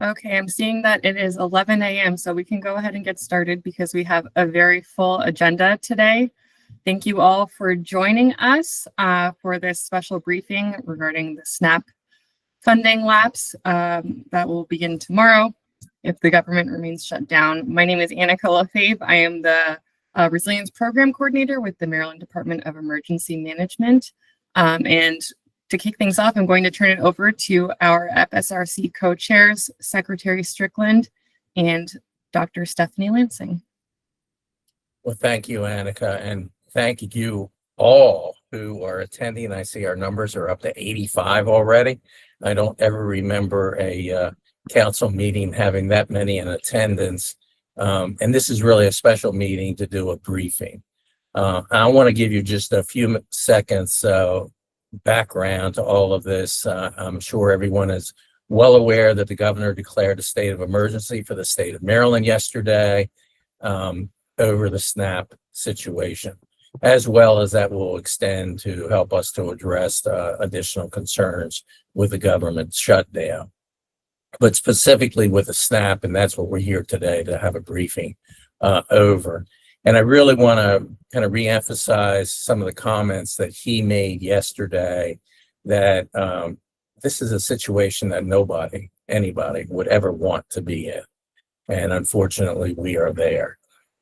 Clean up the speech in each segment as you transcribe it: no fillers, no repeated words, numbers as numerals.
Okay, I'm seeing that it is 11 a.m., so we can go ahead and get started because we have a very full agenda today. Thank you all for joining us for this special briefing regarding the SNAP funding lapse that will begin tomorrow if the government remains shut down. My name is Annika Lefebvre. I am the Resilience Program Coordinator with the Maryland Department of Emergency Management. And to kick things off, I'm going to turn it over to our FSRC co-chairs, Secretary Strickland and Dr. Stephanie Lansing. Well, thank you, Annika, and thank you all who are attending. I see our numbers are up to 85 already. I don't ever remember a council meeting having that many in attendance. And this is really a special meeting to do a briefing. I want to give you just a few seconds background to all of this. I'm sure everyone is well aware that the governor declared a state of emergency for the state of Maryland yesterday over the SNAP situation, as well as that will extend to help us to address additional concerns with the government shutdown. But specifically with the SNAP, and that's what we're here today to have a briefing over. And I really want to kind of reemphasize some of the comments that he made yesterday, that this is a situation that anybody would ever want to be in. And unfortunately, we are there.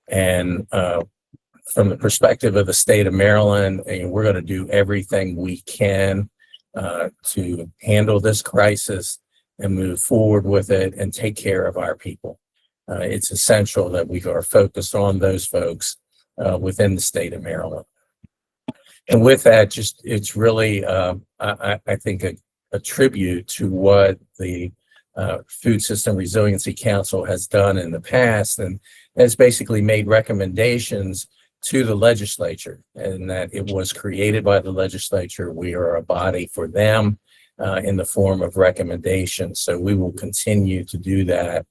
And from the perspective of the state of Maryland, we're going to do everything we can to handle this crisis and move forward with it and take care of our people. It's essential that we are focused on those folks within the state of Maryland. And with that, it's really, I think, a tribute to what the Food System Resiliency Council has done in the past, and has basically made recommendations to the legislature, and that it was created by the legislature. We are a body for them in the form of recommendations. So we will continue to do that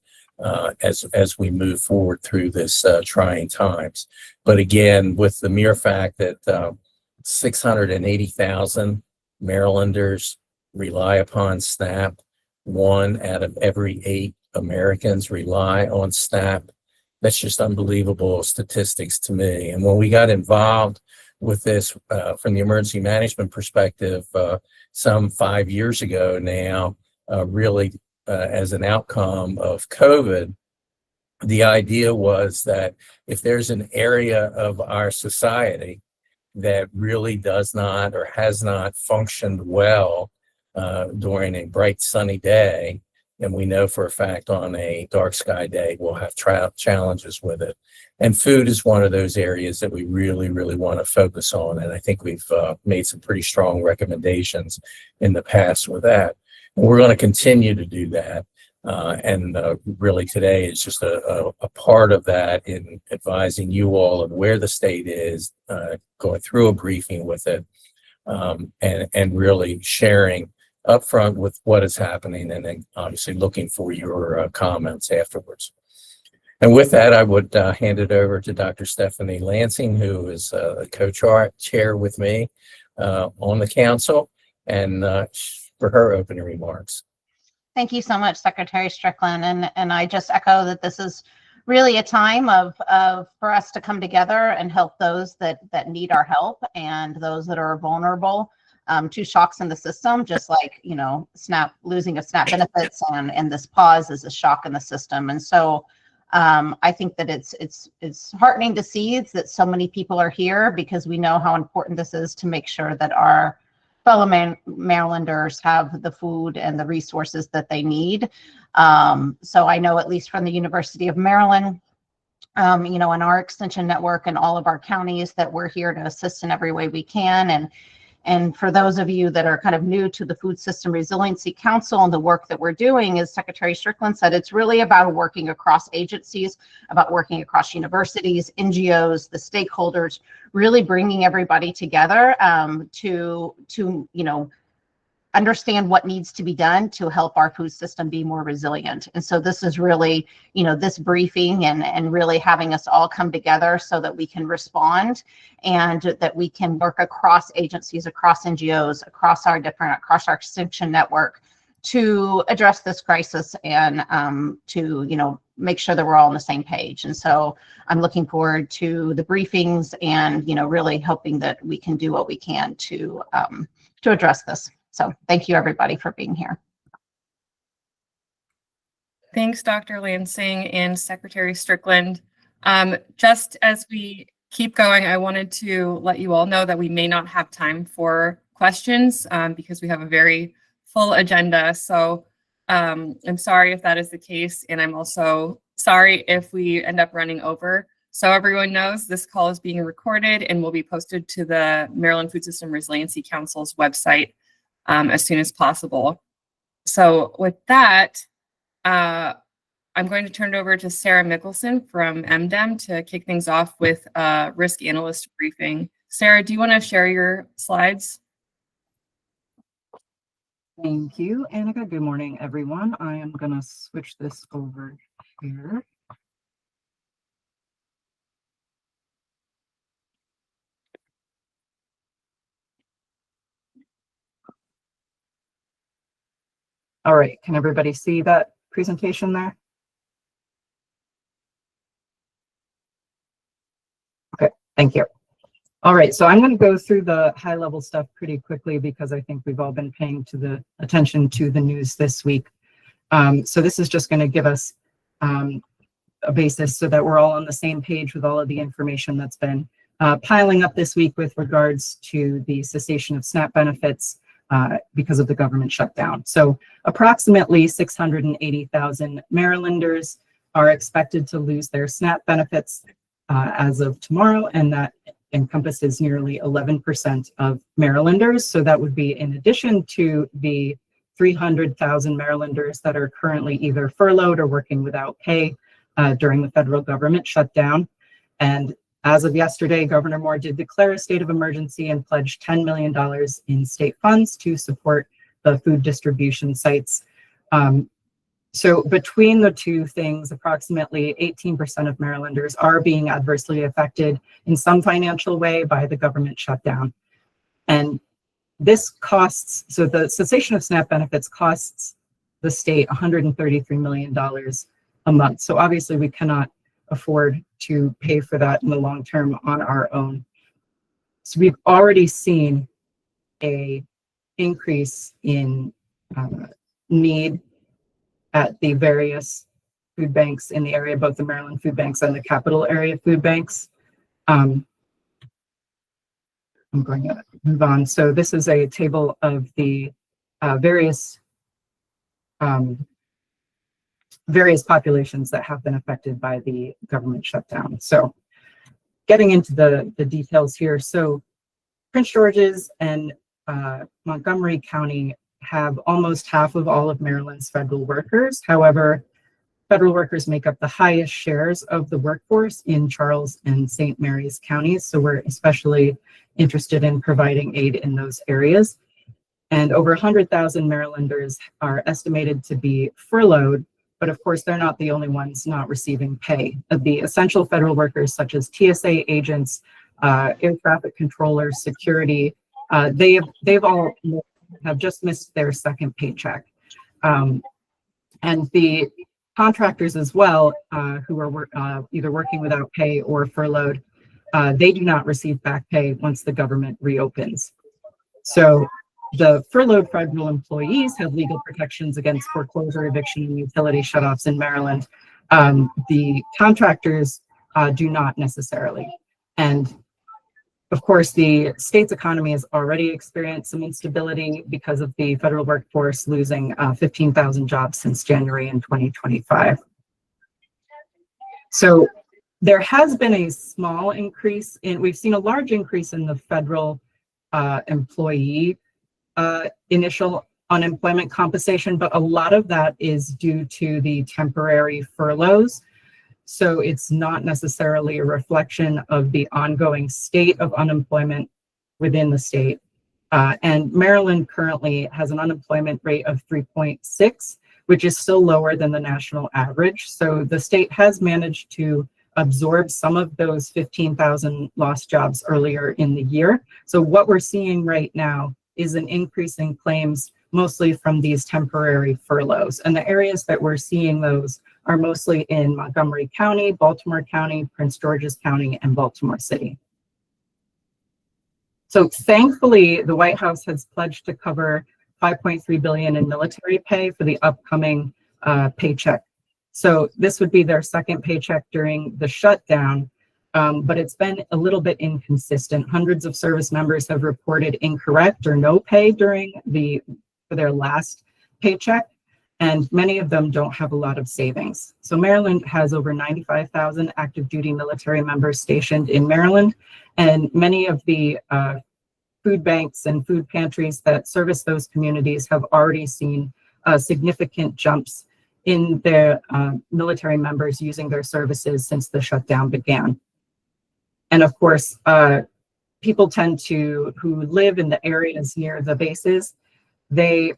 as we move forward through this trying times. But again, with the mere fact that 680,000 Marylanders rely upon SNAP, 1 out of every 8 Americans rely on SNAP. That's just unbelievable statistics to me. And when we got involved with this from the emergency management perspective some 5 years ago now, really as an outcome of COVID, the idea was that if there's an area of our society that really does not or has not functioned well during a bright sunny day, and we know for a fact on a dark sky day we'll have challenges with it. And food is one of those areas that we really, really want to focus on. And I think we've made some pretty strong recommendations in the past with that. And we're going to continue to do that. And really today is just a part of that in advising you all of where the state is, going through a briefing with it, and really sharing upfront with what is happening, and then obviously looking for your comments afterwards. And with that, I would hand it over to Dr. Stephanie Lansing, who is a co-chair with me on the council, and for her opening remarks. Thank you so much, Secretary Strickland. And I just echo that this is really a time of for us to come together and help those that need our help, and those that are vulnerable to shocks in the system, just like, losing of SNAP benefits and this pause is a shock in the system. And so I think that it's heartening to see that so many people are here, because we know how important this is to make sure that our fellow Marylanders have the food and the resources that they need. So I know, at least from the University of Maryland, in our extension network and all of our counties, that we're here to assist in every way we can. And for those of you that are kind of new to the Food System Resiliency Council and the work that we're doing, as Secretary Strickland said, it's really about working across agencies, about working across universities, NGOs, the stakeholders, really bringing everybody together to understand what needs to be done to help our food system be more resilient. And so this is really, this briefing and really having us all come together so that we can respond, and that we can work across agencies, across NGOs, across our extension network to address this crisis and to, you know, make sure that we're all on the same page. And so I'm looking forward to the briefings and, you know, really hoping that we can do what we can to address this. So thank you, everybody, for being here. Thanks, Dr. Lansing and Secretary Strickland. Just as we keep going, I wanted to let you all know that we may not have time for questions because we have a very full agenda. So I'm sorry if that is the case, and I'm also sorry if we end up running over. So everyone knows this call is being recorded and will be posted to the Maryland Food System Resiliency Council's website as soon as possible. So with that, I'm going to turn it over to Sarah Mickelson from MDEM to kick things off with a risk analyst briefing. Sarah, do you want to share your slides? Thank you, Annika. Good morning, everyone. I am going to switch this over here. All right, can everybody see that presentation there? Okay, thank you. All right, so I'm going to go through the high level stuff pretty quickly because I think we've all been paying attention to the news this week. So this is just going to give us a basis so that we're all on the same page with all of the information that's been piling up this week with regards to the cessation of SNAP benefits because of the government shutdown. So approximately 680,000 Marylanders are expected to lose their SNAP benefits as of tomorrow, and that encompasses nearly 11% of Marylanders. So that would be in addition to the 300,000 Marylanders that are currently either furloughed or working without pay during the federal government shutdown. And as of yesterday, Governor Moore did declare a state of emergency and pledged $10 million in state funds to support the food distribution sites. So between the two things, approximately 18% of Marylanders are being adversely affected in some financial way by the government shutdown. And this costs, so the cessation of SNAP benefits costs the state $133 million a month. So obviously we cannot afford to pay for that in the long term on our own. So we've already seen a increase in need at the various food banks in the area, both the Maryland food banks and the capital area food banks. I'm going to move on. So this is a table of the various populations that have been affected by the government shutdown. So getting into the details here. So Prince George's and Montgomery County have almost half of all of Maryland's federal workers. However, federal workers make up the highest shares of the workforce in Charles and St. Mary's counties. So we're especially interested in providing aid in those areas. And over 100,000 Marylanders are estimated to be furloughed, but of course, they're not the only ones not receiving pay. The essential federal workers, such as TSA agents, air traffic controllers, security, they've all have just missed their second paycheck. And the contractors as well, who are either working without pay or furloughed, they do not receive back pay once the government reopens. So the furloughed federal employees have legal protections against foreclosure, eviction, and utility shutoffs in Maryland. The contractors do not necessarily. And of course, the state's economy has already experienced some instability because of the federal workforce losing 15,000 jobs since January in 2025. So there has been a small increase we've seen a large increase in the federal employee initial unemployment compensation, but a lot of that is due to the temporary furloughs. So it's not necessarily a reflection of the ongoing state of unemployment within the state. And Maryland currently has an unemployment rate of 3.6, which is still lower than the national average. So the state has managed to absorb some of those 15,000 lost jobs earlier in the year. So what we're seeing right now is an increase in claims, mostly from these temporary furloughs. And the areas that we're seeing those are mostly in Montgomery County, Baltimore County, Prince George's County, and Baltimore City. So thankfully, the White House has pledged to cover $5.3 billion in military pay for the upcoming paycheck. So this would be their second paycheck during the shutdown, but it's been a little bit inconsistent. Hundreds of service members have reported incorrect or no pay for their last paycheck, and many of them don't have a lot of savings. So Maryland has over 95,000 active duty military members stationed in Maryland, and many of the food banks and food pantries that service those communities have already seen significant jumps in their military members using their services since the shutdown began. And of course, people who live in the areas near the bases, they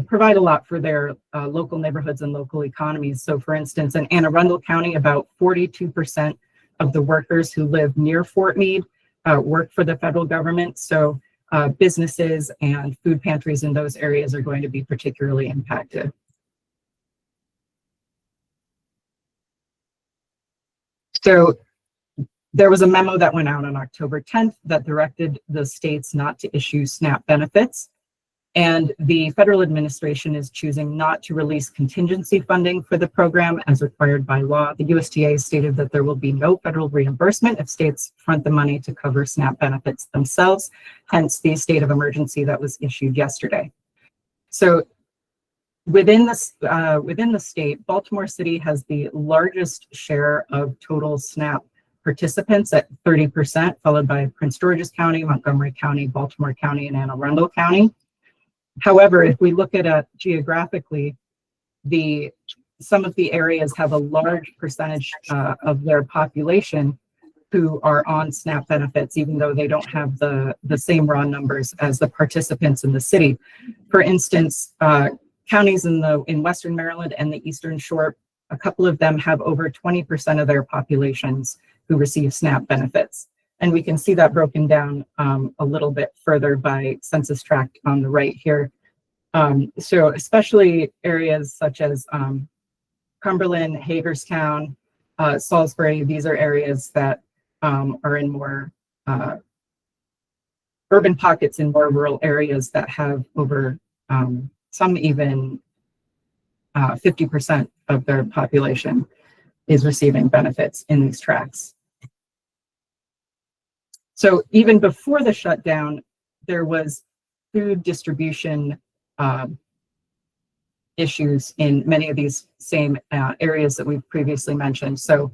provide a lot for their local neighborhoods and local economies. So for instance, in Anne Arundel County, about 42% of the workers who live near Fort Meade work for the federal government. So businesses and food pantries in those areas are going to be particularly impacted. So there was a memo that went out on October 10th that directed the states not to issue SNAP benefits. And the federal administration is choosing not to release contingency funding for the program as required by law. The USDA stated that there will be no federal reimbursement if states front the money to cover SNAP benefits themselves, hence the state of emergency that was issued yesterday. So within the state, Baltimore City has the largest share of total SNAP participants at 30%, followed by Prince George's County, Montgomery County, Baltimore County, and Anne Arundel County. However, if we look at it geographically, some of the areas have a large percentage of their population who are on SNAP benefits, even though they don't have the same raw numbers as the participants in the city. For instance, counties in Western Maryland and the Eastern Shore, a couple of them have over 20% of their populations who receive SNAP benefits. And we can see that broken down a little bit further by census tract on the right here. So especially areas such as Cumberland, Hagerstown, Salisbury, these are areas that are in more urban pockets in more rural areas that have over some even 50% of their population is receiving benefits in these tracts. So even before the shutdown, there was food distribution issues in many of these same areas that we've previously mentioned. So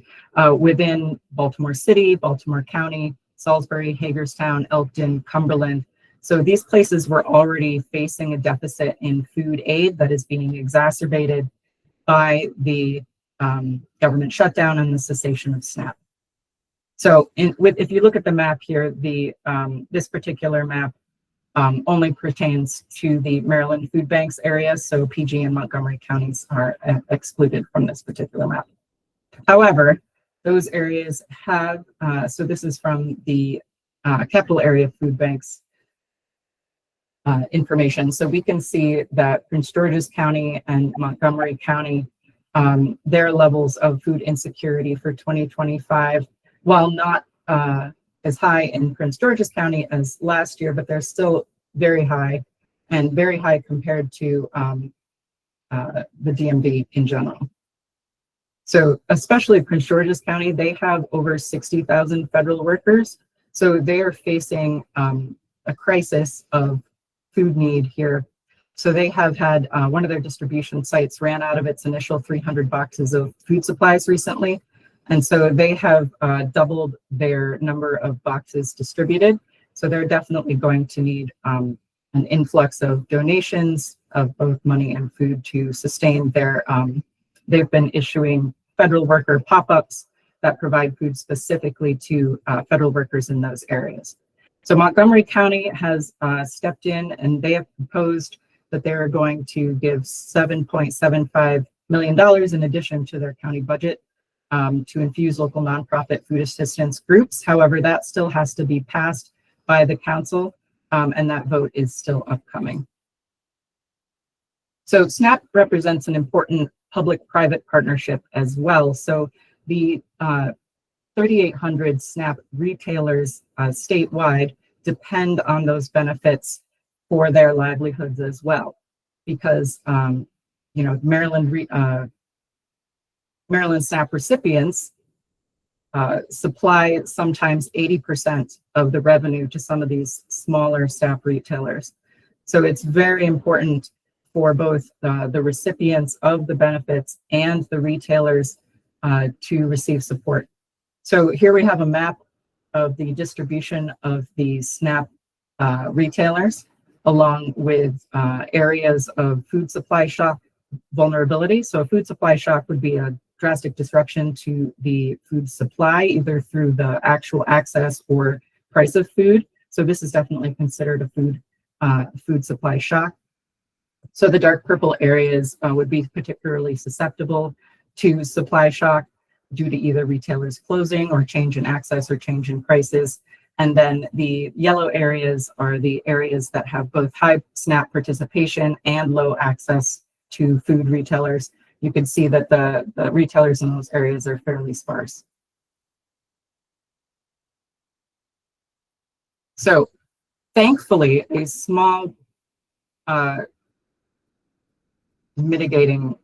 within Baltimore City, Baltimore County, Salisbury, Hagerstown, Elkton, Cumberland. So these places were already facing a deficit in food aid that is being exacerbated by the government shutdown and the cessation of SNAP. So if you look at the map here, this particular map only pertains to the Maryland food banks area, so PG and Montgomery counties are excluded from this particular map. However, those areas have, so this is from the capital area food banks information. So we can see that Prince George's County and Montgomery County, their levels of food insecurity for 2025, while not as high in Prince George's County as last year, but they're still very high and very high compared to the DMV in general. So especially Prince George's County, they have over 60,000 federal workers. So they are facing a crisis of food need here. So they have had one of their distribution sites ran out of its initial 300 boxes of food supplies recently. And so they have doubled their number of boxes distributed. So they're definitely going to need an influx of donations of both money and food to sustain their, they've been issuing federal worker pop-ups that provide food specifically to federal workers in those areas. So Montgomery County has stepped in and they have proposed that they're going to give $7.75 million in addition to their county budget to infuse local nonprofit food assistance groups. However, that still has to be passed by the council. and that vote is still upcoming. So SNAP represents an important public-private partnership as well. So the 3,800 SNAP retailers statewide depend on those benefits for their livelihoods as well, because you know, Maryland SNAP recipients supply sometimes 80% of the revenue to some of these smaller SNAP retailers. So it's very important for both the recipients of the benefits and the retailers to receive support. So here we have a map of the distribution of the SNAP retailers, along with areas of food supply shock vulnerability. So a food supply shock would be a drastic disruption to the food supply, either through the actual access or price of food. So this is definitely considered a food supply shock. So the dark purple areas would be particularly susceptible to supply shock due to either retailers closing or change in access or change in prices. And then the yellow areas are the areas that have both high SNAP participation and low access to food retailers. You can see that the retailers in those areas are fairly sparse. So thankfully, a small mitigating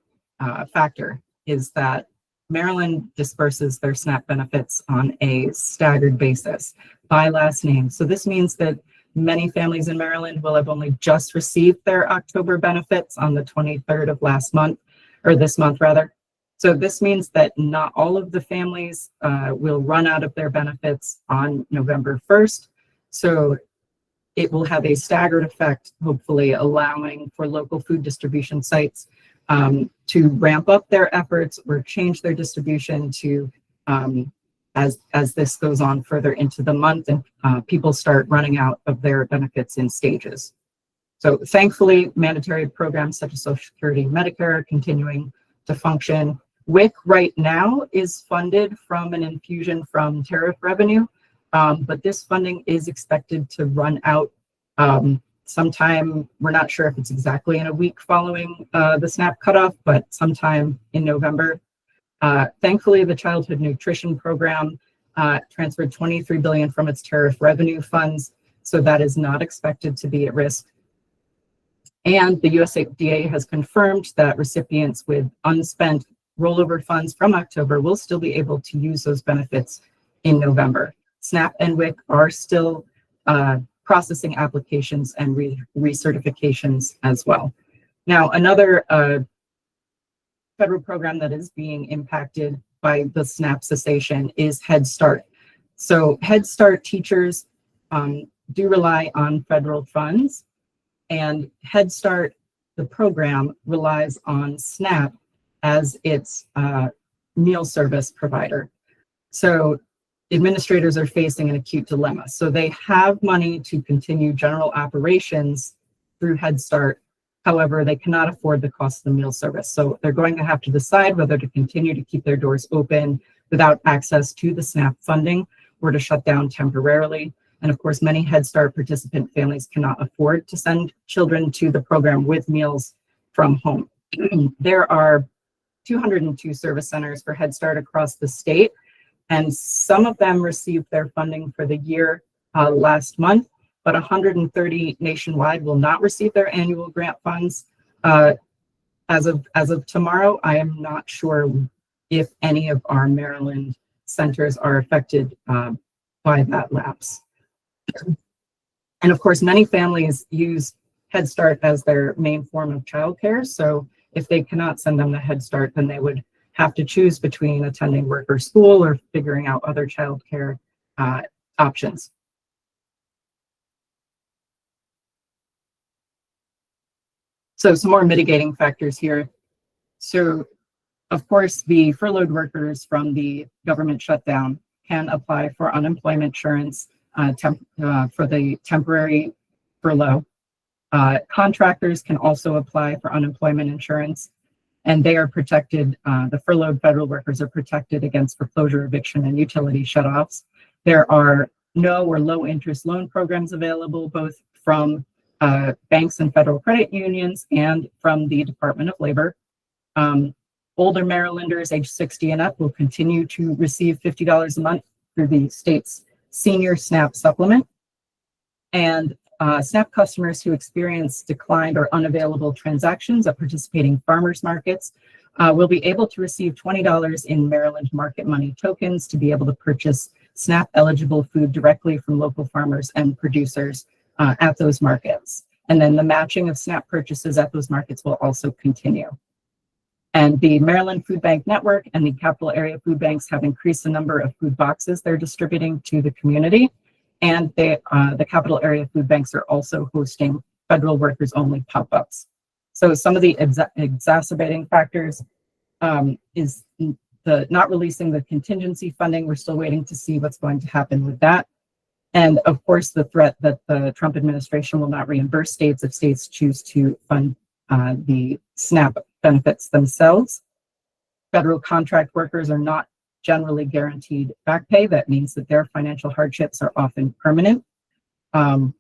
factor is that Maryland disperses their SNAP benefits on a staggered basis by last name. So this means that many families in Maryland will have only just received their October benefits on the 23rd of last month, or this month rather. So this means that not all of the families will run out of their benefits on November 1st. So it will have a staggered effect, hopefully allowing for local food distribution sites to ramp up their efforts or change their distribution to as this goes on further into the month and people start running out of their benefits in stages. So thankfully, mandatory programs such as Social Security and Medicare are continuing to function. WIC right now is funded from an infusion from tariff revenue, but this funding is expected to run out sometime. We're not sure if it's exactly in a week following the SNAP cutoff, but sometime in November. Thankfully, the Childhood Nutrition Program transferred $23 billion from its tariff revenue funds, so that is not expected to be at risk. And the USDA has confirmed that recipients with unspent rollover funds from October will still be able to use those benefits in November. SNAP and WIC are still processing applications and recertifications as well. Now, another federal program that is being impacted by the SNAP cessation is Head Start. So Head Start teachers do rely on federal funds, and Head Start, the program, relies on SNAP as its meal service provider. So administrators are facing an acute dilemma. So they have money to continue general operations through Head Start. However, they cannot afford the cost of the meal service. So they're going to have to decide whether to continue to keep their doors open without access to the SNAP funding or to shut down temporarily. And of course, many Head Start participant families cannot afford to send children to the program with meals from home. There are 202 service centers for Head Start across the state, and some of them received their funding for the year last month, but 130 nationwide will not receive their annual grant funds. As of tomorrow, I am not sure if any of our Maryland centers are affected by that lapse. And of course, many families use Head Start as their main form of childcare. So if they cannot send them to Head Start, then they would have to choose between attending work or school or figuring out other childcare options. So some more mitigating factors here. So of course, the furloughed workers from the government shutdown can apply for unemployment insurance for the temporary furlough. Contractors can also apply for unemployment insurance, and they are protected. The furloughed federal workers are protected against foreclosure, eviction, and utility shutoffs. There are no or low interest loan programs available both from banks and federal credit unions and from the Department of Labor. Older Marylanders age 60 and up will continue to receive $50 a month through the state's senior SNAP supplement. And SNAP customers who experience declined or unavailable transactions at participating farmers markets will be able to receive $20 in Maryland market money tokens to be able to purchase SNAP eligible food directly from local farmers and producers at those markets. And then the matching of SNAP purchases at those markets will also continue. And the Maryland Food Bank Network and the capital area food banks have increased the number of food boxes they're distributing to the community. And the capital area food banks are also hosting federal workers only pop-ups. So some of the exacerbating factors is the not releasing the contingency funding. We're still waiting to see what's going to happen with that. And of course, the threat that the Trump administration will not reimburse states if states choose to fund the SNAP benefits themselves. Federal contract workers are not generally guaranteed back pay. That means that their financial hardships are often permanent. And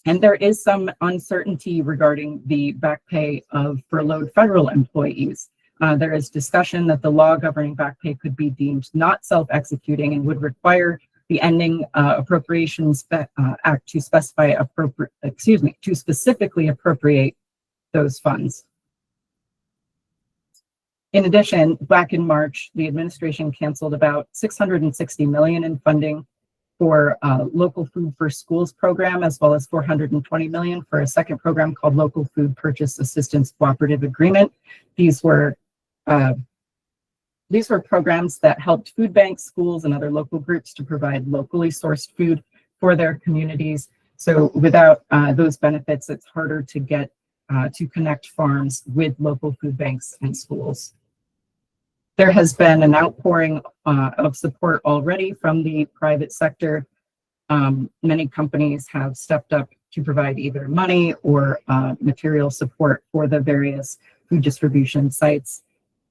there is some uncertainty regarding the back pay of furloughed federal employees. There is discussion that the law governing back pay could be deemed not self-executing and would require the ending Appropriations Act to specify to specifically appropriate those funds. In addition, back in March, the administration canceled about $660 million in funding for Local Food for Schools program, as well as $420 million for a second program called Local Food Purchase Assistance Cooperative Agreement. These were programs that helped food banks, schools, and other local groups to provide locally sourced food for their communities. So without those benefits, it's harder to get to connect farms with local food banks and schools. There has been an outpouring of support already from the private sector. Many companies have stepped up to provide either money or material support for the various food distribution sites.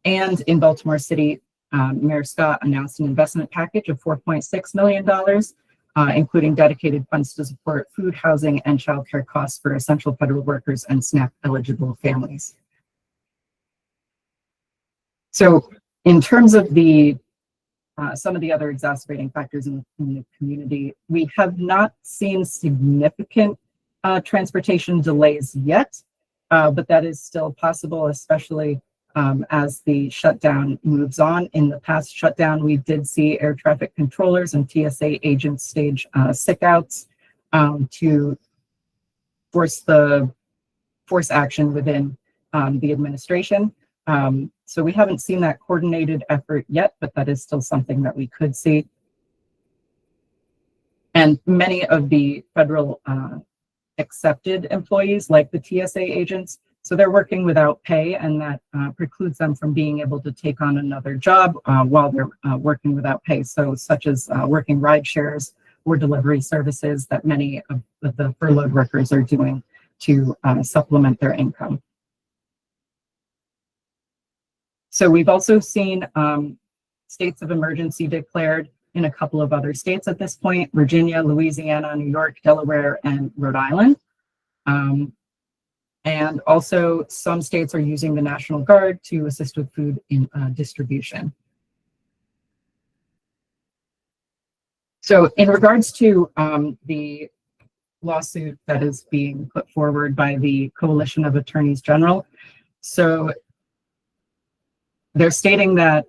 And in Baltimore City, Mayor Scott announced an investment package of $4.6 million, including dedicated funds to support food, housing, and childcare costs for essential federal workers and SNAP eligible families. So in terms of the some of the other exacerbating factors in the community, we have not seen significant transportation delays yet, but that is still possible, especially as the shutdown moves on. In the past shutdown, we did see air traffic controllers and TSA agents stage sick outs to force action within the administration. So we haven't seen that coordinated effort yet, but that is still something that we could see. And many of the federal accepted employees, like the TSA agents, so they're working without pay, and that precludes them from being able to take on another job while they're working without pay. So such as working ride shares or delivery services that many of the furloughed workers are doing to supplement their income. So we've also seen states of emergency declared in a couple of other states at this point: Virginia, Louisiana, New York, Delaware, and Rhode Island. And also some states are using the National Guard to assist with food in distribution. So in regards to the lawsuit that is being put forward by the Coalition of Attorneys General, so they're stating that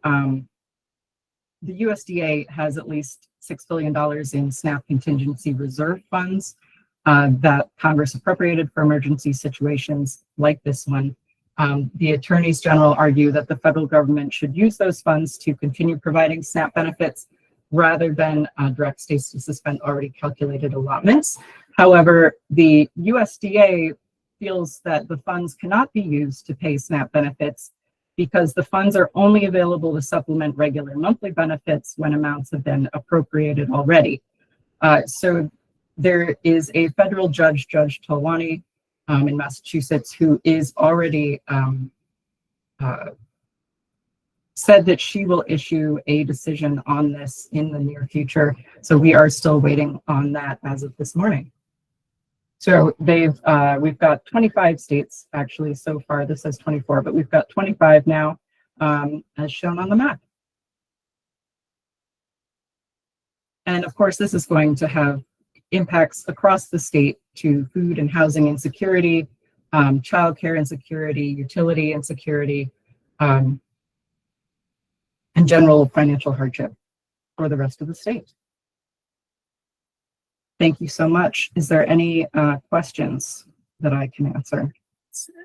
the USDA has at least $6 billion in SNAP contingency reserve funds that Congress appropriated for emergency situations like this one. The attorneys general argue that the federal government should use those funds to continue providing SNAP benefits rather than direct states to suspend already calculated allotments. However, the USDA feels that the funds cannot be used to pay SNAP benefits because the funds are only available to supplement regular monthly benefits when amounts have been appropriated already. So there is a federal judge, Judge Talwani, in Massachusetts, who is already said that she will issue a decision on this in the near future. So we are still waiting on that as of this morning. So we've got 25 states actually so far. This says 24, but we've got 25 now, as shown on the map. And of course, this is going to have impacts across the state to food and housing insecurity, childcare insecurity, utility insecurity, and general financial hardship for the rest of the state. Thank you so much. Is there any questions that I can answer?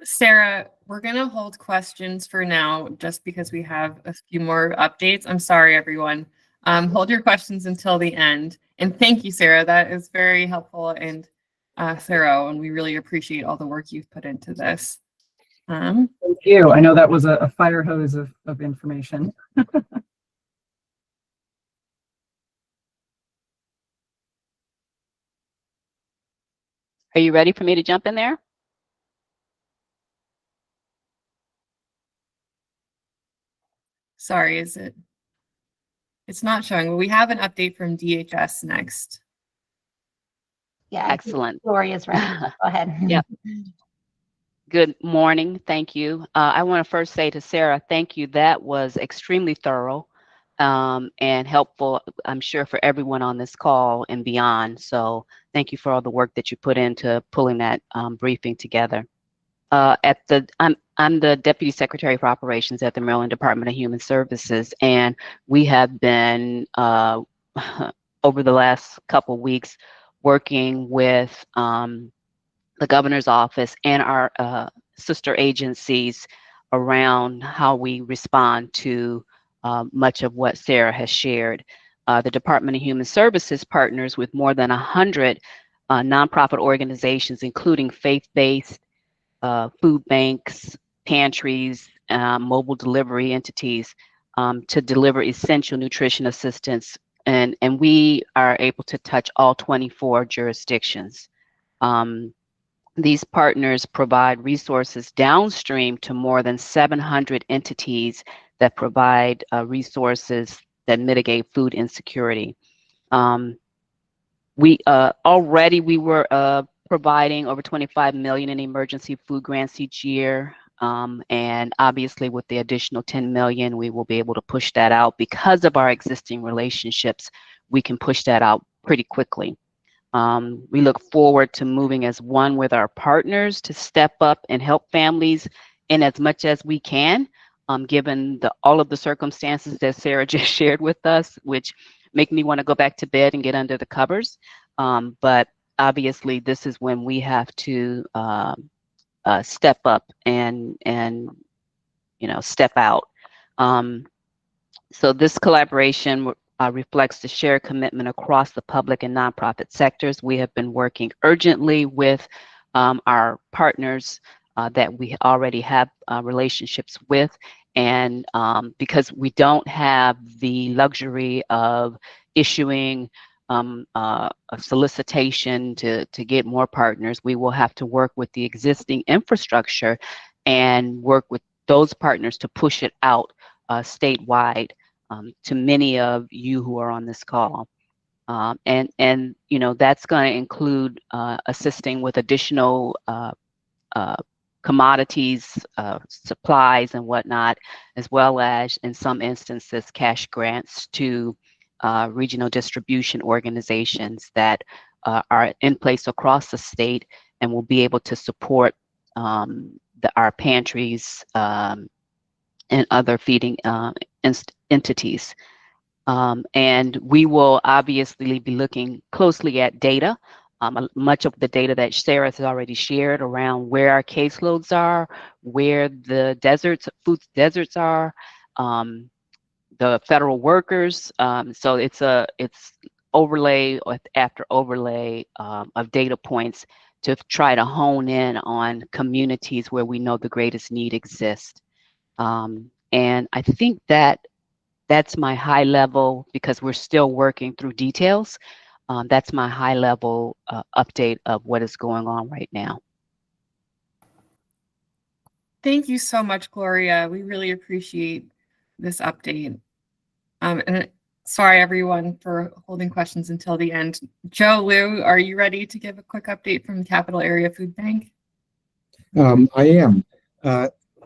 Sarah, we're going to hold questions for now just because we have a few more updates. I'm sorry, everyone. Hold your questions until the end. And thank you, Sarah. That is very helpful and thorough, and we really appreciate all the work you've put into this. Thank you. I know that was a fire hose of information. Are you ready for me to jump in there? Sorry, it's not showing. Well, we have an update from DHS next. Yeah, I think Excellent. Gloria's ready. Go ahead. Yep. Good morning. Thank you. I want to first say to Sarah, thank you. That was extremely thorough and helpful, I'm sure, for everyone on this call and beyond. So thank you for all the work that you put into pulling that briefing together. I'm the Deputy Secretary for Operations at the Maryland Department of Human Services, and we have been, over the last couple of weeks, working with the governor's office and our sister agencies around how we respond to much of what Sarah has shared. The Department of Human Services partners with more than 100 nonprofit organizations, including faith-based food banks, pantries, mobile delivery entities to deliver essential nutrition assistance. And we are able to touch all 24 jurisdictions. These partners provide resources downstream to more than 700 entities that provide resources that mitigate food insecurity. We were providing over 25 million in emergency food grants each year. And obviously with the additional 10 million, we will be able to push that out. Because of our existing relationships, we can push that out pretty quickly. We look forward to moving as one with our partners to step up and help families in as much as we can, given all of the circumstances that Sarah just shared with us, which make me want to go back to bed and get under the covers. But obviously, this is when we have to step up and step out. So this collaboration reflects the shared commitment across the public and nonprofit sectors. We have been working urgently with our partners that we already have relationships with. And because we don't have the luxury of issuing a solicitation to get more partners, we will have to work with the existing infrastructure and work with those partners to push it out statewide to many of you who are on this call. And that's going to include assisting with additional commodities, supplies and whatnot, as well as in some instances cash grants to regional distribution organizations that are in place across the state and will be able to support our pantries and other feeding entities. And we will obviously be looking closely at data. Much of the data that Sarah has already shared around where our caseloads are, where the food deserts are, the federal workers. So it's overlay after overlay of data points to try to hone in on communities where we know the greatest need exists. And I think that's my high level, because we're still working through details. That's my high level update of what is going on right now. Thank you so much, Gloria. We really appreciate this update. And Sorry, everyone, for holding questions until the end. Joe, Lou, are you ready to give a quick update from the Capital Area Food Bank? I am.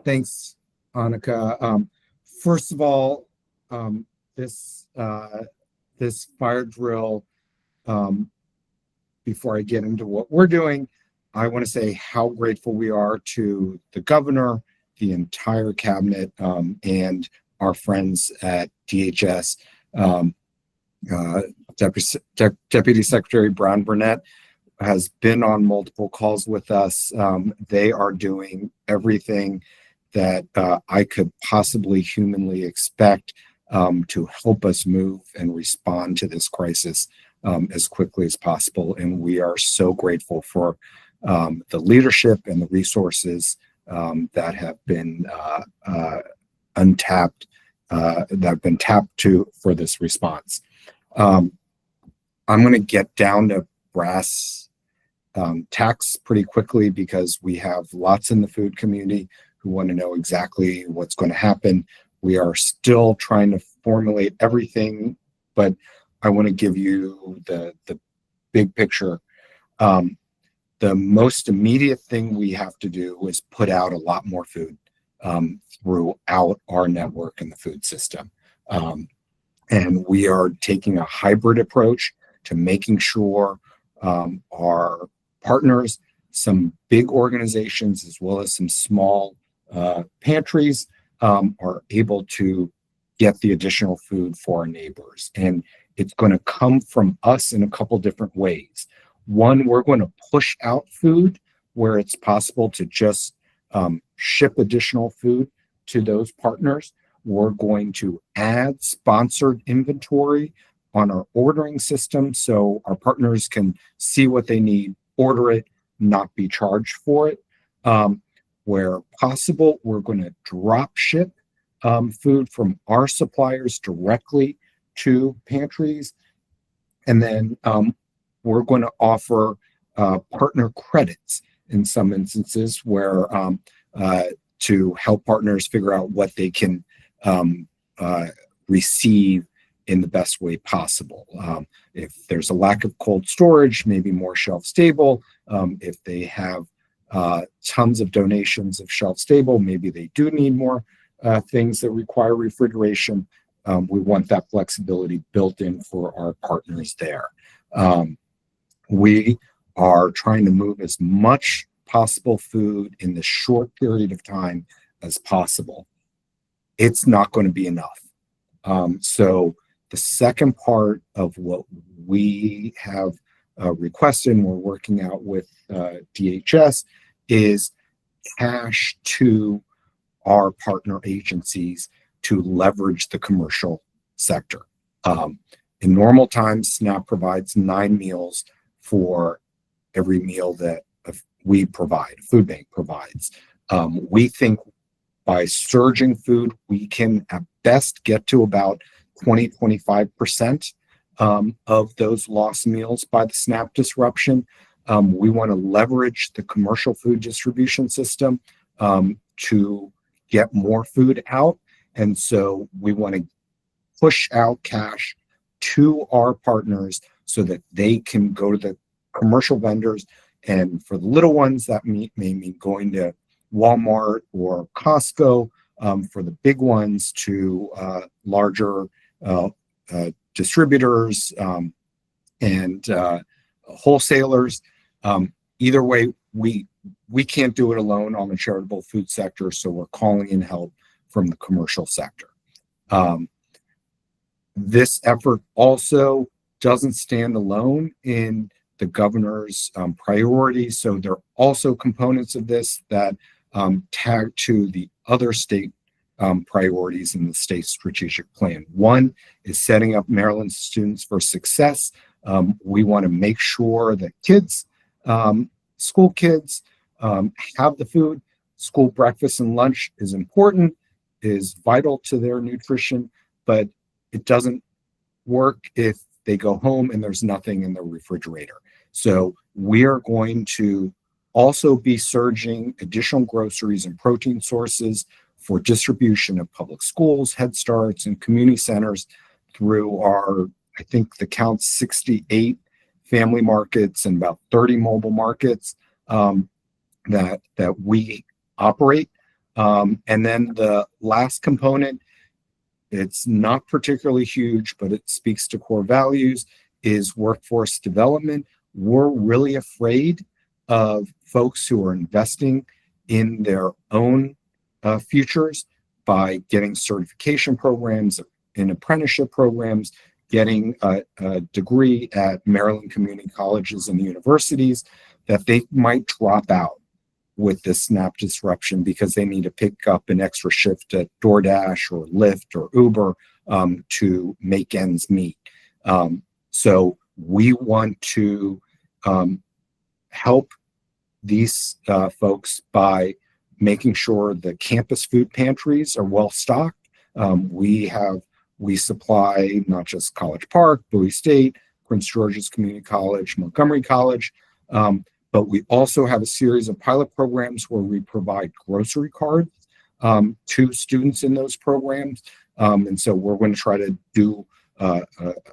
Thanks, Annika. First of all, this fire drill, before I get into what we're doing, I want to say how grateful we are to the governor, the entire cabinet, and our friends at DHS. Deputy Secretary Brown Burnett has been on multiple calls with us. They are doing everything that I could possibly humanly expect to help us move and respond to this crisis as quickly as possible. And we are so grateful for the leadership and the resources that have been untapped, that have been tapped to for this response. I'm going to get down to brass tacks pretty quickly because we have lots in the food community who want to know exactly what's going to happen. We are still trying to formulate everything, but I want to give you the big picture. The most immediate thing we have to do is put out a lot more food throughout our network in the food system. And we are taking a hybrid approach to making sure our partners, some big organizations, as well as some small pantries, are able to get the additional food for our neighbors. And it's going to come from us in a couple different ways. One, we're going to push out food where it's possible to just ship additional food to those partners. We're going to add sponsored inventory on our ordering system so our partners can see what they need, order it, not be charged for it. Where possible, we're going to drop ship food from our suppliers directly to pantries. And then we're going to offer partner credits in some instances where to help partners figure out what they can receive in the best way possible. If there's a lack of cold storage, maybe more shelf stable. If they have tons of donations of shelf stable, maybe they do need more things that require refrigeration. We want that flexibility built in for our partners there. We are trying to move as much possible food in the short period of time as possible. It's not going to be enough. So the second part of what we have requested and we're working out with DHS is cash to our partner agencies to leverage the commercial sector. In normal times, SNAP provides 9 meals for every meal that we provide, Food Bank provides. We think by surging food, we can at best get to about 20-25% of those lost meals by the SNAP disruption. We want to leverage the commercial food distribution system to get more food out. And so we want to push out cash to our partners so that they can go to the commercial vendors. And for the little ones, that may mean going to Walmart or Costco. For the big ones, to larger distributors and wholesalers. Either way, we can't do it alone on the charitable food sector, so we're calling in help from the commercial sector. This effort also doesn't stand alone in the governor's priorities, so there are also components of this that tag to the other state priorities in the state strategic plan. One is setting up Maryland Students for Success. We want to make sure that kids, school kids, have the food. School breakfast and lunch is important, is vital to their nutrition, but it doesn't work if they go home and there's nothing in the refrigerator. So we are going to also be surging additional groceries and protein sources for distribution of public schools, Head Starts, and community centers through our, I think the count 68 family markets and about 30 mobile markets that we operate. And then the last component, it's not particularly huge, but it speaks to core values, is workforce development. We're really afraid of folks who are investing in their own futures by getting certification programs, in apprenticeship programs, getting a degree at Maryland community colleges and universities, that they might drop out with this SNAP disruption because they need to pick up an extra shift at DoorDash or Lyft or Uber to make ends meet. So we want to help these folks by making sure the campus food pantries are well stocked. We supply not just College Park, Bowie State, Prince George's Community College, Montgomery College, but we also have a series of pilot programs where we provide grocery cards to students in those programs. And so we're going to try to do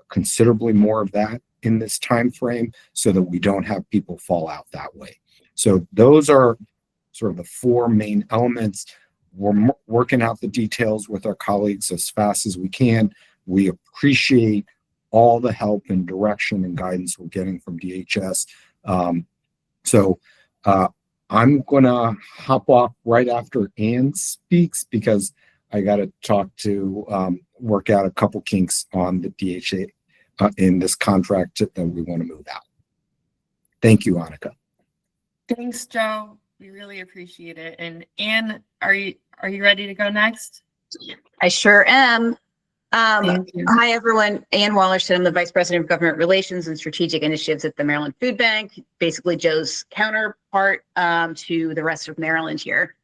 considerably more of that in this time frame so that we don't have people fall out that way. So those are sort of the four main elements. We're working out the details with our colleagues as fast as we can. We appreciate all the help and direction and guidance we're getting from DHS. So I'm going to hop off right after Ann speaks because I got to talk to work out a couple kinks on the DHA in this contract that we want to move out. Thank you, Annika. Thanks, Joe. We really appreciate it. And Ann, are you ready to go next? I sure am. Thank you. Hi, everyone. Ann Wallerstedt. I'm the Vice President of Government Relations and Strategic Initiatives at the Maryland Food Bank, basically Joe's counterpart to the rest of Maryland here.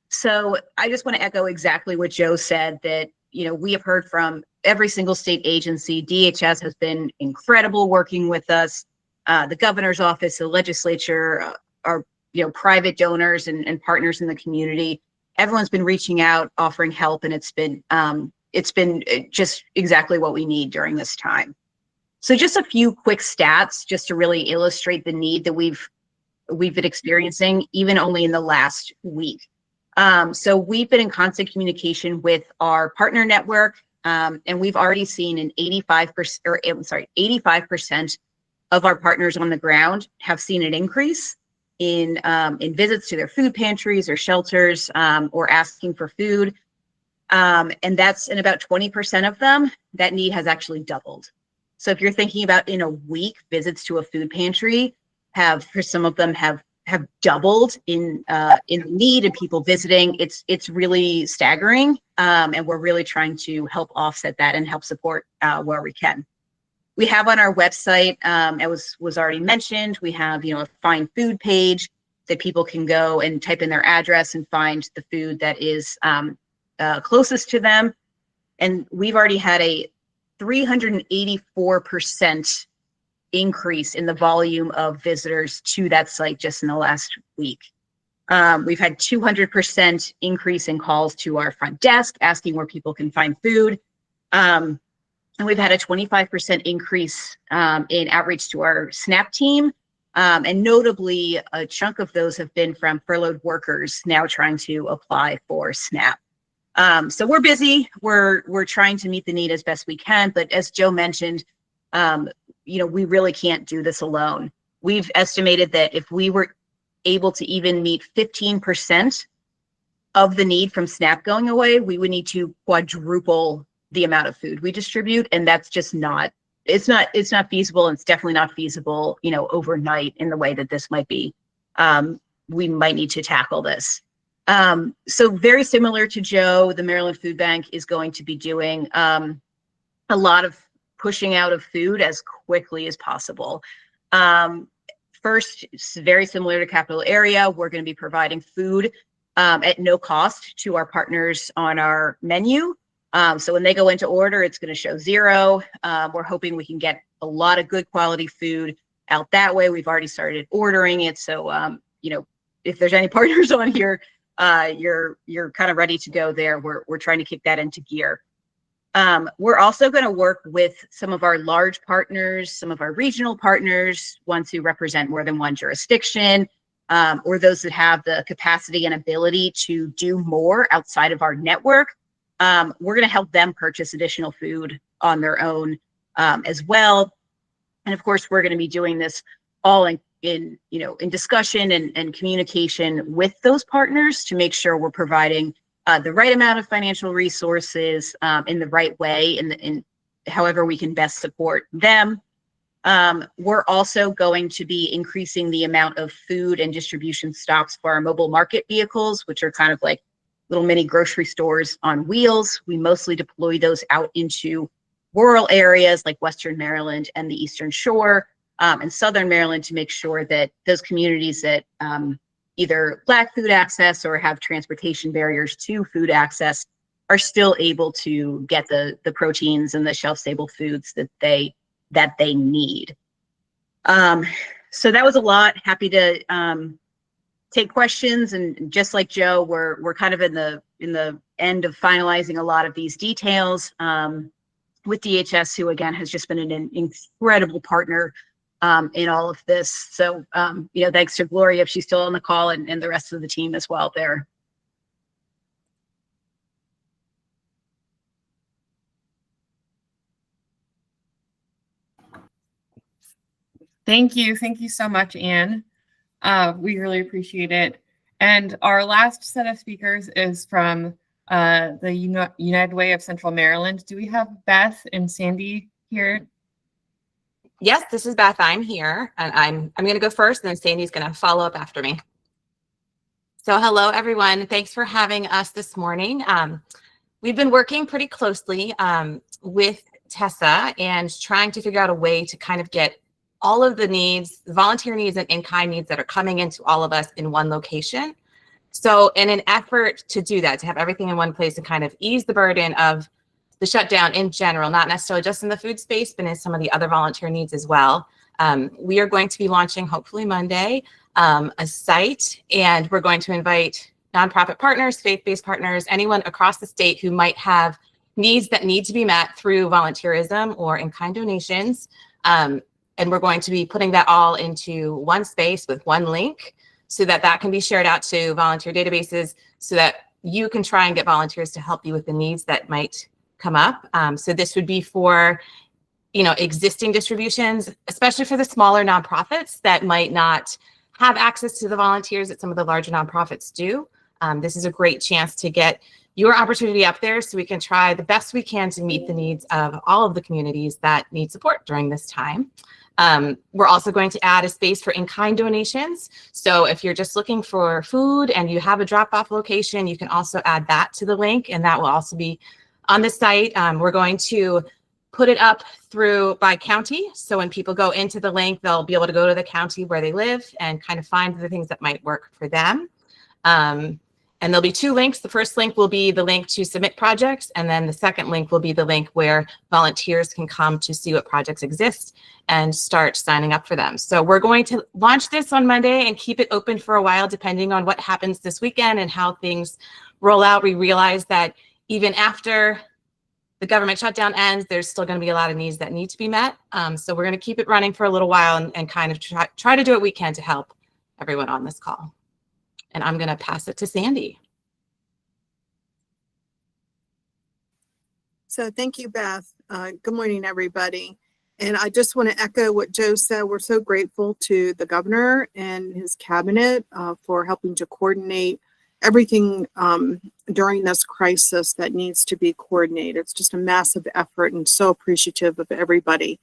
So I just want to echo exactly what Joe said, that, you know, we have heard from every single state agency. DHS has been incredible working with us. The governor's office, the legislature, our private donors and partners in the community. Everyone's been reaching out, offering help, and it's been just exactly what we need during this time. So just a few quick stats just to really illustrate the need that we've been experiencing even only in the last week. So we've been in constant communication with our partner network, and we've already seen an 85% of our partners on the ground have seen an increase in visits to their food pantries or shelters, or asking for food. And that's in about 20% of them, that need has actually doubled. So if you're thinking about in a week, visits to a food pantry for some of them have doubled in need and people visiting. It's really staggering. And we're really trying to help offset that and help support where we can. We have on our website, it was already mentioned, we have, a find food page that people can go and type in their address and find the food that is closest to them. And we've already had a 384% increase in the volume of visitors to that site just in the last week. We've had 200% increase in calls to our front desk asking where people can find food. And we've had a 25% increase in outreach to our SNAP team. And notably, a chunk of those have been from furloughed workers now trying to apply for SNAP. So we're busy. We're trying to meet the need as best we can. But as Joe mentioned, we really can't do this alone. We've estimated that if we were able to even meet 15% of the need from SNAP going away, we would need to quadruple the amount of food we distribute, and that's just not feasible, and it's definitely not feasible overnight in the way that this might be. We might need to tackle this. So very similar to Joe, the Maryland Food Bank is going to be doing a lot of pushing out of food as quickly as possible. First, it's very similar to Capital Area. We're going to be providing food at no cost to our partners on our menu. So when they go into order, it's going to show zero. We're hoping we can get a lot of good quality food out that way. We've already started ordering it. So, if there's any partners on here, you're kind of ready to go there. We're trying to kick that into gear. We're also going to work with some of our large partners, some of our regional partners, ones who represent more than one jurisdiction, or those that have the capacity and ability to do more outside of our network. We're going to help them purchase additional food on their own as well. And of course, we're going to be doing this all in discussion and communication with those partners to make sure we're providing the right amount of financial resources in the right way and however we can best support them. We're also going to be increasing the amount of food and distribution stops for our mobile market vehicles, which are kind of like little mini grocery stores on wheels. We mostly deploy those out into rural areas like Western Maryland and the Eastern Shore and Southern Maryland to make sure that those communities that either lack food access or have transportation barriers to food access are still able to get the proteins and the shelf-stable foods that they need. So that was a lot. Happy to take questions, and just like Joe, we're kind of in the end of finalizing a lot of these details with DHS, who again has just been an incredible partner in all of this. So thanks to Gloria if she's still on the call, and the rest of the team as well there. Thank you so much, Anne. We really appreciate it. And our last set of speakers is from the United Way of Central Maryland. Do we have Beth and Sandy here? Yes, this is Beth. I'm here, and I'm going to go first, and then Sandy's going to follow up after me. So hello, everyone. Thanks for having us this morning. We've been working pretty closely with Tessa and trying to figure out a way to kind of get all of the needs, volunteer needs and in-kind needs that are coming into all of us in one location. So in an effort to do that, to have everything in one place and kind of ease the burden of the shutdown in general, not necessarily just in the food space, but in some of the other volunteer needs as well. We are going to be launching, hopefully Monday, a site, and we're going to invite nonprofit partners, faith-based partners, anyone across the state who might have needs that need to be met through volunteerism or in-kind donations. And we're going to be putting that all into one space with one link so that that can be shared out to volunteer databases so that you can try and get volunteers to help you with the needs that might come up. So this would be for, existing distributions, especially for the smaller nonprofits that might not have access to the volunteers that some of the larger nonprofits do. This is a great chance to get your opportunity up there so we can try the best we can to meet the needs of all of the communities that need support during this time. We're also going to add a space for in-kind donations. So if you're just looking for food and you have a drop-off location, you can also add that to the link, and that will also be on the site. We're going to put it up by county. So when people go into the link, they'll be able to go to the county where they live and kind of find the things that might work for them. And there'll be two links. The first link will be the link to submit projects. And then the second link will be the link where volunteers can come to see what projects exist and start signing up for them. So we're going to launch this on Monday and keep it open for a while, depending on what happens this weekend and how things roll out. We realize that even after the government shutdown ends, there's still going to be a lot of needs that need to be met. So we're going to keep it running for a little while and kind of try to do what we can to help everyone on this call. And I'm going to pass it to Sandy. So thank you, Beth. Good morning, everybody. And I just want to echo what Joe said. We're so grateful to the governor and his cabinet for helping to coordinate everything during this crisis that needs to be coordinated. It's just a massive effort, and so appreciative of everybody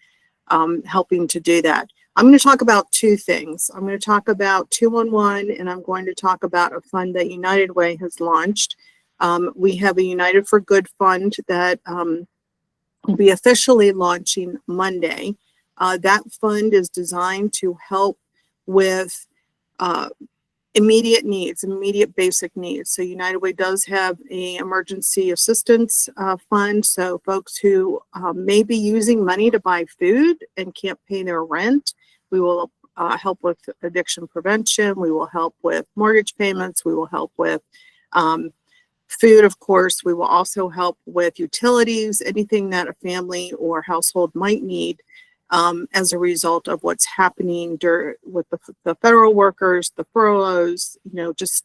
helping to do that. I'm going to talk about two things. I'm going to talk about 211, and I'm going to talk about a fund that United Way has launched. We have a United for Good fund that will be officially launching Monday. That fund is designed to help with immediate needs, immediate basic needs. So United Way does have an emergency assistance fund. So folks who may be using money to buy food and can't pay their rent, we will help with addiction prevention. We will help with mortgage payments. We will help with Food, of course, we will also help with utilities, anything that a family or household might need as a result of what's happening with the federal workers, the furloughs, just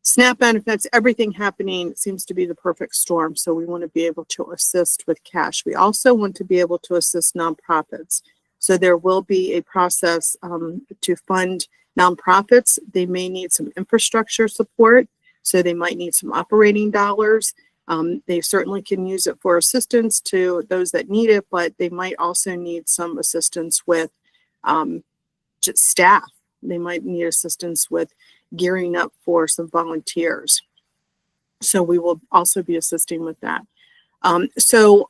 SNAP benefits, everything happening seems to be the perfect storm. So we want to be able to assist with cash. We also want to be able to assist nonprofits. So there will be a process to fund nonprofits. They may need some infrastructure support. So they might need some operating dollars. They certainly can use it for assistance to those that need it, but they might also need some assistance with just staff. They might need assistance with gearing up for some volunteers. So we will also be assisting with that. So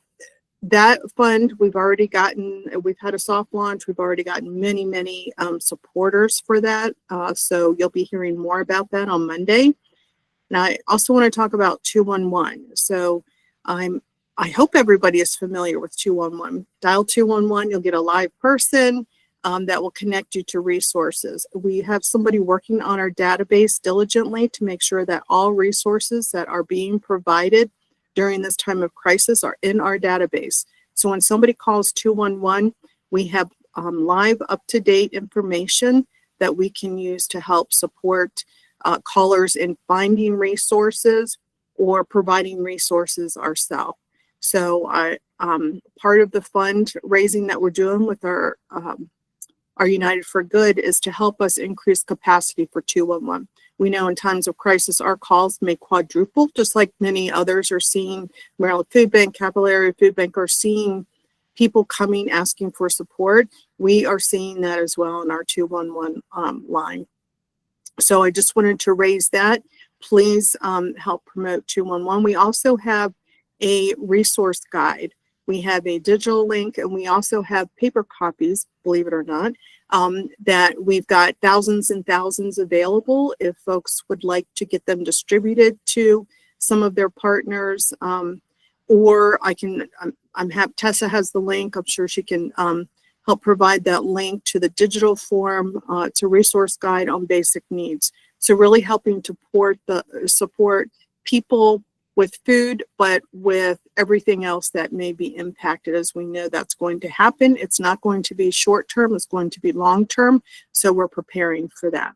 that fund, we've had a soft launch. We've already gotten many supporters for that. So you'll be hearing more about that on Monday. Now, I also want to talk about 211. So I hope everybody is familiar with 211. Dial 211, you'll get a live person that will connect you to resources. We have somebody working on our database diligently to make sure that all resources that are being provided during this time of crisis are in our database. So when somebody calls 211, we have live up-to-date information that we can use to help support callers in finding resources or providing resources ourselves. So part of the fundraising that we're doing with our United for Good is to help us increase capacity for 211. We know in times of crisis, our calls may quadruple, just like many others are seeing. Maryland Food Bank, Capillary Food Bank are seeing people coming asking for support. We are seeing that as well in our 211 line. So I just wanted to raise that. Please help promote 211. We also have a resource guide. We have a digital link, and we also have paper copies, believe it or not, that we've got thousands and thousands available if folks would like to get them distributed to some of their partners. Or I'm happy, Tessa has the link. I'm sure she can help provide that link to the digital form. It's a resource guide on basic needs. So really helping to support people with food, but with everything else that may be impacted, as we know that's going to happen. It's not going to be short term, it's going to be long term. So we're preparing for that.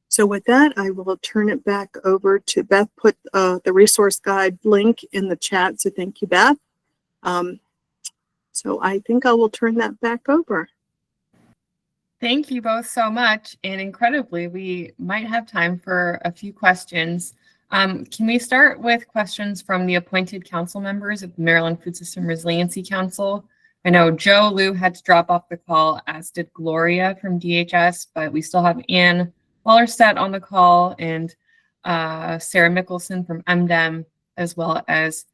So with that, I will turn it back over to Beth. Put the resource guide link in the chat. So thank you, Beth. So I think I will turn that back over. Thank you both so much. And incredibly, we might have time for a few questions. Can we start with questions from the appointed council members of the Maryland Food System Resiliency Council? I know Joe Liu had to drop off the call, as did Gloria from DHS, but we still have Ann Wallerstedt on the call and Sarah Mickelson from MDEM, as well as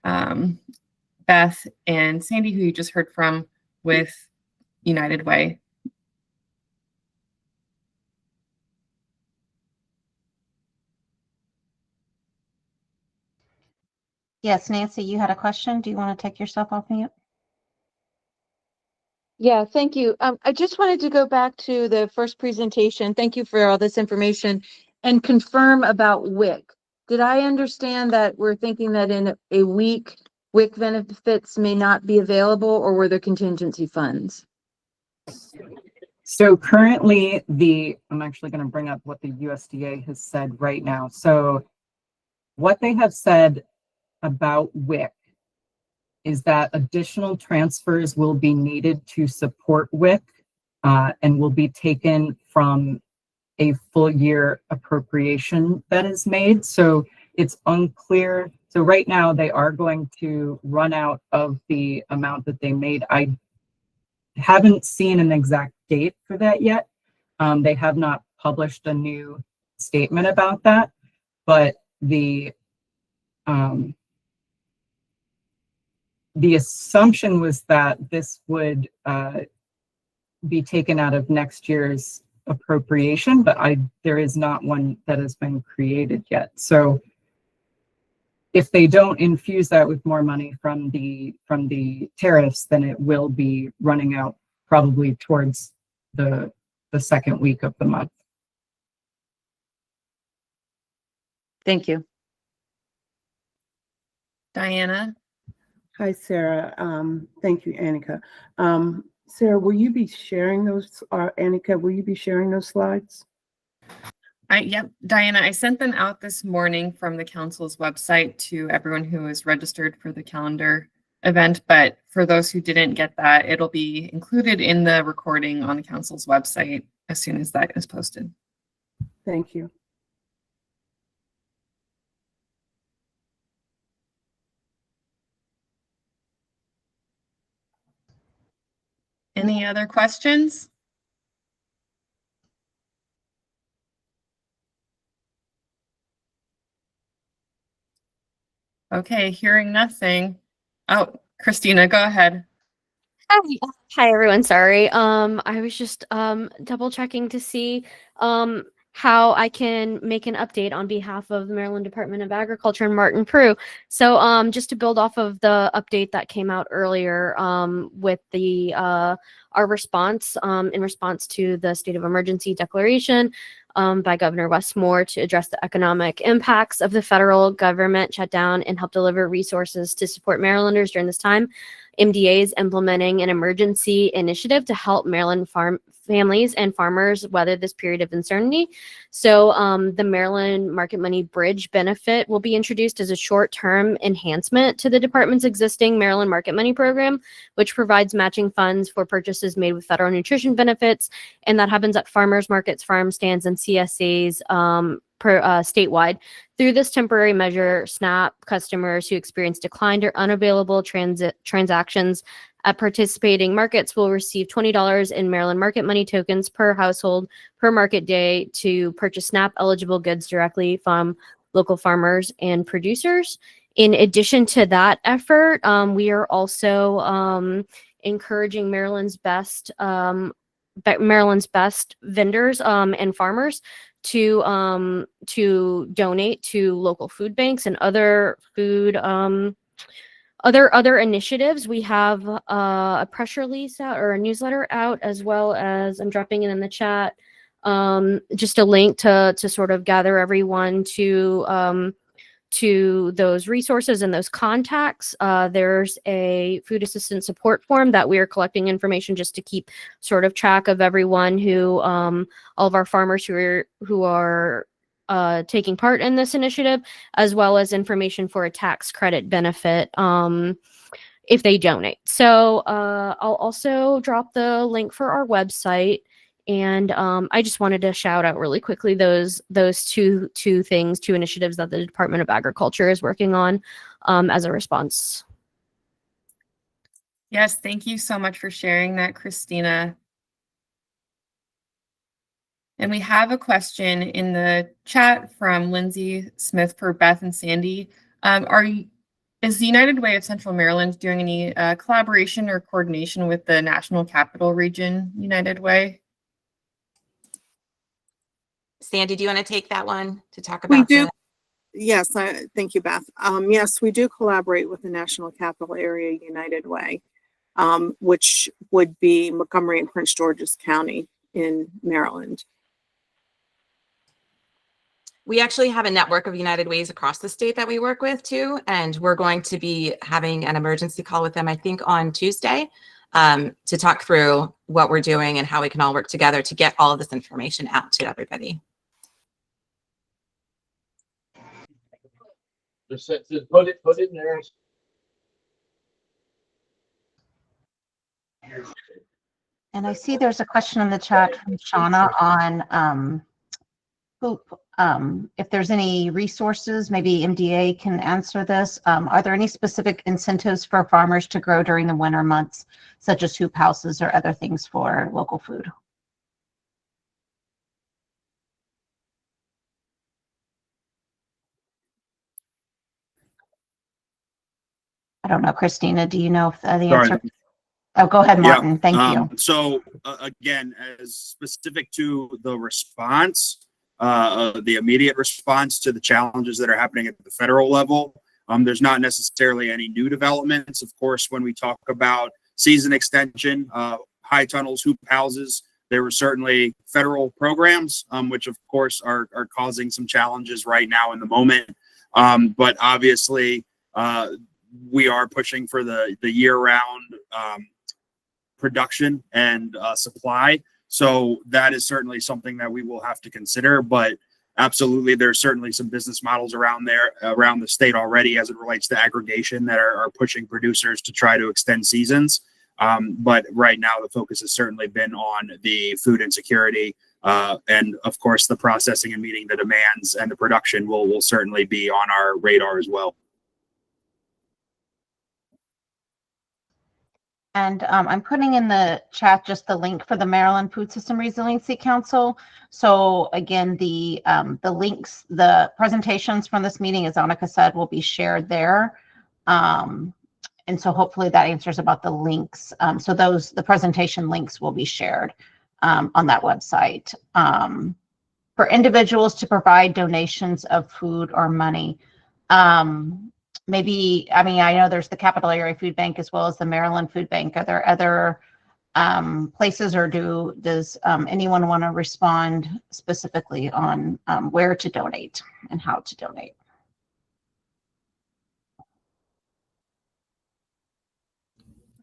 Beth and Sandy, who you just heard from with United Way. Yes, Nancy, you had a question. Do you want to take yourself off mute? Yeah, thank you. I just wanted to go back to the first presentation. Thank you for all this information and confirm about WIC. Did I understand that we're thinking that in a week, WIC benefits may not be available, or were there contingency funds? So currently I'm actually going to bring up what the USDA has said right now. So what they have said about WIC is that additional transfers will be needed to support WIC and will be taken from a full year appropriation that is made. So it's unclear. So right now they are going to run out of the amount that they made. I haven't seen an exact date for that yet. They have not published a new statement about that, but the assumption was that this would be taken out of next year's appropriation, but there is not one that has been created yet. So if they don't infuse that with more money from the tariffs, then it will be running out probably towards the second week of the month. Thank you. Diana? Hi, Sarah. Thank you, Annika. Sarah, will you be sharing those, or Annika, will you be sharing those slides? Yep, Diana, I sent them out this morning from the council's website to everyone who is registered for the calendar event, but for those who didn't get that, it'll be included in the recording on the council's website as soon as that is posted. Thank you. Any other questions? Okay, hearing nothing. Oh, Christina, go ahead. Hi everyone. Sorry. I was just double checking to see how I can make an update on behalf of the Maryland Department of Agriculture and Martin Prue. So just to build off of the update that came out earlier with the our response in response to the state of emergency declaration by Governor Wes Moore to address the economic impacts of the federal government shutdown and help deliver resources to support Marylanders during this time. MDA is implementing an emergency initiative to help Maryland families and farmers weather this period of uncertainty. So the Maryland Market Money Bridge benefit will be introduced as a short-term enhancement to the department's existing Maryland Market Money program, which provides matching funds for purchases made with federal nutrition benefits. And that happens at farmers markets, farm stands, and CSAs statewide. Through this temporary measure, SNAP customers who experience declined or unavailable transactions at participating markets will receive $20 in Maryland Market Money tokens per household per market day to purchase SNAP eligible goods directly from local farmers and producers. In addition to that effort, we are also encouraging Maryland's best vendors and farmers to donate to local food banks and other food other initiatives. We have a press release out or a newsletter out, as well as I'm dropping it in the chat, just a link to sort of gather everyone to those resources and those contacts. There's a food assistance support form that we are collecting information just to keep sort of track of everyone who, all of our farmers who are taking part in this initiative, as well as information for a tax credit benefit if they donate. So I'll also drop the link for our website. And I just wanted to shout out really quickly those two initiatives that the Department of Agriculture is working on as a response. Yes, thank you so much for sharing that, Christina. And we have a question in the chat from Lindsay Smith for Beth and Sandy. Is the United Way of Central Maryland doing any collaboration or coordination with the National Capital Region United Way? Sandy, do you want to take that one to talk about? We do. Yes, thank you, Beth. Yes, we do collaborate with the National Capital Area United Way, which would be Montgomery and Prince George's County in Maryland. We actually have a network of United Ways across the state that we work with too, and we're going to be having an emergency call with them, I think, on Tuesday to talk through what we're doing and how we can all work together to get all of this information out to everybody. Just put it in there. And I see there's a question in the chat from Shauna on if there's any resources, maybe MDA can answer this. Are there any specific incentives for farmers to grow during the winter months, such as hoop houses or other things for local food? I don't know, Christina, do you know if the answer? Oh, go ahead, Martin. Thank you. So again, as specific to the response, the immediate response to the challenges that are happening at the federal level, there's not necessarily any new developments. Of course, when we talk about season extension, high tunnels, hoop houses, There were certainly federal programs, which of course are causing some challenges right now in the moment. But obviously, we are pushing for the year-round production and supply. So that is certainly something that we will have to consider. But absolutely, there's certainly some business models around the state already as it relates to aggregation that are pushing producers to try to extend seasons. But right now, the focus has certainly been on the food insecurity. And of course, the processing and meeting the demands and the production will certainly be on our radar as well. And I'm putting in the chat just the link for the Maryland Food System Resiliency Council. So again, the links, the presentations from this meeting, as Annika said, will be shared there. And so hopefully that answers about the links. So the presentation links will be shared on that website. For individuals to provide donations of food or money. Maybe, I mean, I know there's the Capital Area Food Bank as well as the Maryland Food Bank. Are there other places, or does anyone want to respond specifically on where to donate and how to donate?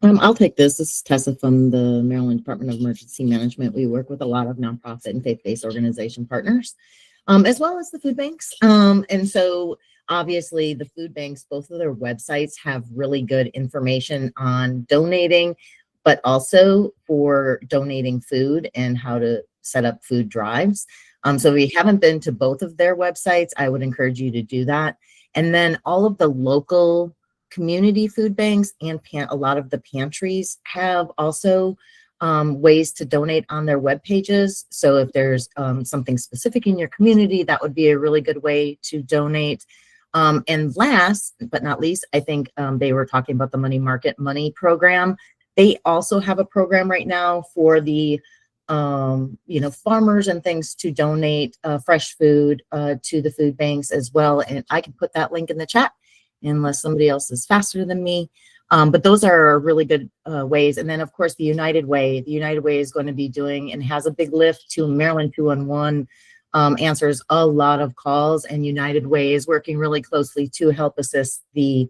I'll take this. This is Tessa from the Maryland Department of Emergency Management. We work with a lot of nonprofit and faith-based organization partners, as well as the food banks. And so obviously the food banks, both of their websites have really good information on donating, but also for donating food and how to set up food drives. So if you haven't been to both of their websites, I would encourage you to do that. And then all of the local community food banks and a lot of the pantries have also ways to donate on their web pages. So if there's something specific in your community, that would be a really good way to donate. And last but not least, I think they were talking about the Money Market Money program. They also have a program right now for the farmers and things to donate fresh food to the food banks as well. And I can put that link in the chat unless somebody else is faster than me. But those are really good ways. And then of course the United Way is going to be doing and has a big lift to Maryland 211. Answers a lot of calls, and United Way is working really closely to help assist the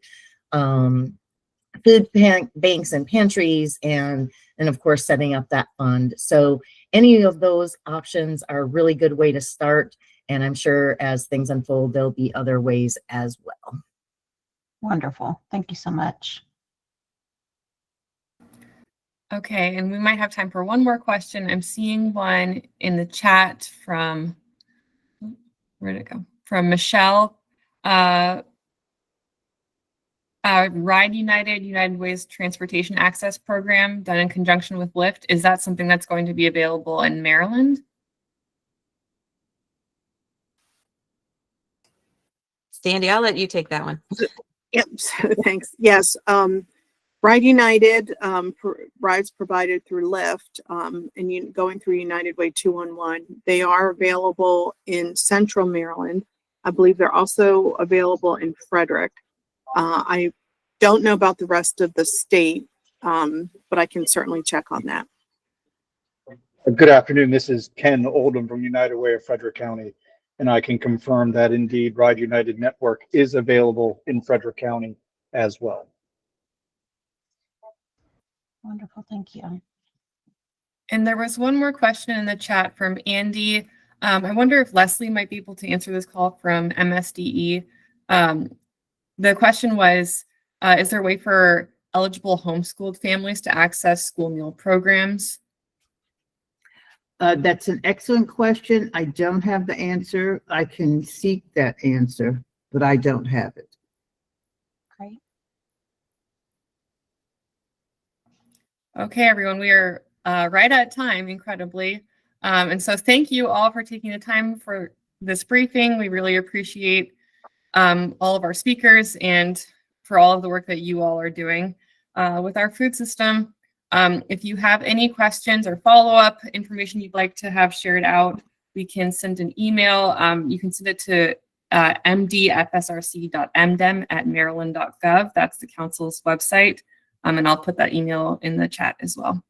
food banks and pantries, and of course setting up that fund. So any of those options are a really good way to start, and I'm sure as things unfold there'll be other ways as well. Wonderful. Thank you so much. Okay, and we might have time for one more question. I'm seeing one in the chat from, where'd it go? From Michelle. Ride United Way's Transportation Access Program done in conjunction with Lyft. Is that something that's going to be available in Maryland? Sandy, I'll let you take that one. Yep, thanks. Yes, Ride United, rides provided through Lyft, and going through United Way 211. They are available in Central Maryland. I believe they're also available in Frederick. I don't know about the rest of the state, but I can certainly check on that. Good afternoon. This is Ken Oldham from United Way of Frederick County, and I can confirm that indeed Ride United Network is available in Frederick County as well. Wonderful, thank you. And there was one more question in the chat from Andy. I wonder if Leslie might be able to answer this call from MSDE. The question was, is there a way for eligible homeschooled families to access school meal programs? That's an excellent question. I don't have the answer. I can seek that answer, but I don't have it. Great. Okay, everyone, we are right at time, incredibly. And so thank you all for taking the time for this briefing. We really appreciate all of our speakers and for all of the work that you all are doing with our food system. If you have any questions or follow-up information you'd like to have shared out, we can send an email. You can send it to md@fsrc.mdem@maryland.gov. That's the council's website. And I'll put that email in the chat as well.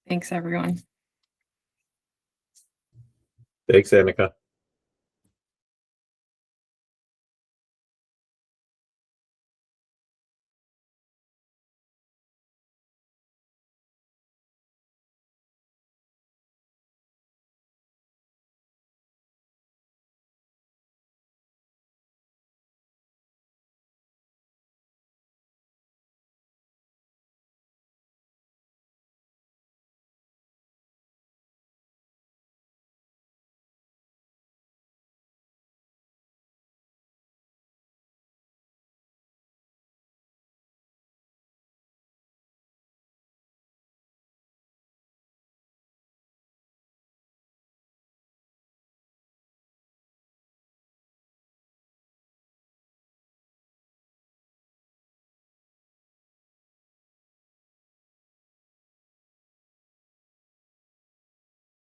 Thanks, everyone. Thanks, Annika.